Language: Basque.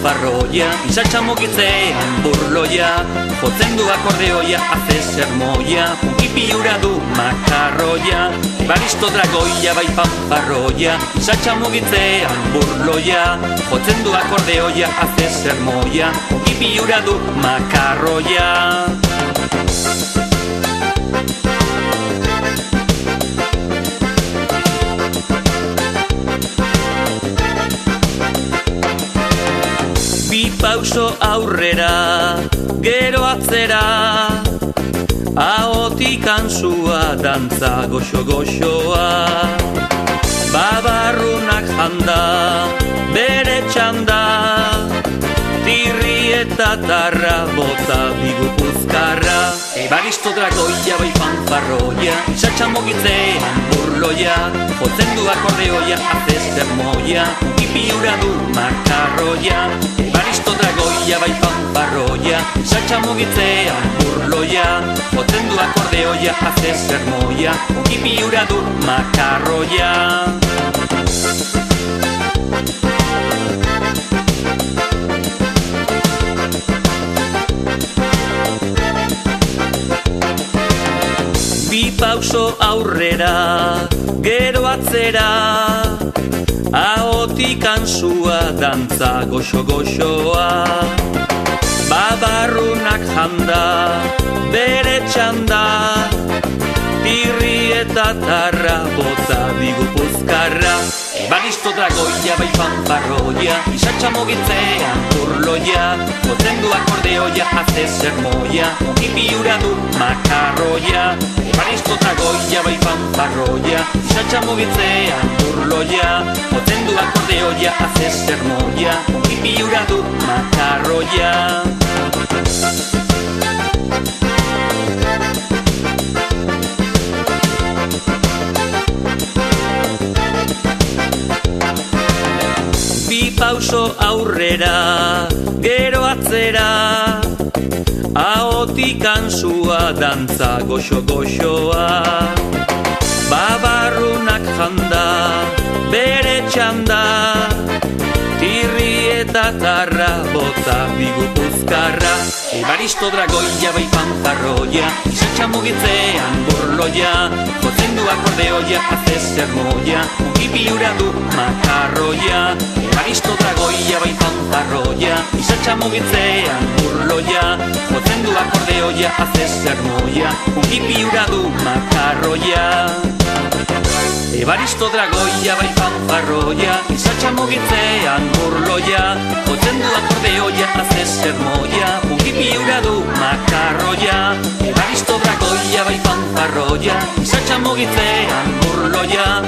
fanfarroia, isatxa mugitzean burloia, jotzen du akordeoia, haze sermoia, punkipiura du makarroia, Baristo dragoia bai fanfarroia, isatxa mugitzean burloia, jotzen du akordeoia, haze sermoia, punkipiura du makarroia. Bi pauso aurrera, gero atzera, ahotik anzua dantza goxo-goxoa. Babarrunak janda, bere txanda, tirri eta tarra bota bigupuzkarra. Baristo dragoia bai fanfarroia, isatxa mugitzean burloia, jotzen du akordeoia, haze sermoia, punkipiura du makarroia. Baristo dragoia bai fanfarroia, isatxa mugitzean burloia, jotzen du akordeoia, haze sermoia, punkipiura du makarroia. Bi pauso aurrera, gero atzera, ahotik anzua dantza goxo-goxoa. Babarrunak janda, bere txanda, tirri eta tarra bota bigupuzkarra. Baristo dragoia bai fanfarroia, isatxa mugitzean burloia, jotzen du akordeoia, haze sermoia, punkipiura du makarroia. Baristo dragoia bai fanfarroia, isatxa mugitzean burloia, jotzen du akordeoia, haze sermoia, punkipiura du makarroia. Bi pauso aurrera, gero atzera, ahotik anzua dantza goxo-goxoa. Babarrunak janda, bere txanda, tirri eta tarra bota bigupuzkarra. Baristo dragoia bai fanfarroia, isatxa mugitzean burloia, jotzen du akordeoia, haze sermoia, punkipiura du makarroia. Baristo dragoia bai fanfarroia, isatxa mugitzean burloia, jotzen du akordeoia, haze sermoia, punkipiura du makarroia. Baristo dragoia bai fanfarroia, isatxa mugitzean burloia, jotzen du akordeoia, haze sermoia, punkipiura du makarroia. Baristo dragoia bai fanfarroia, isatxa mugitzean burloia.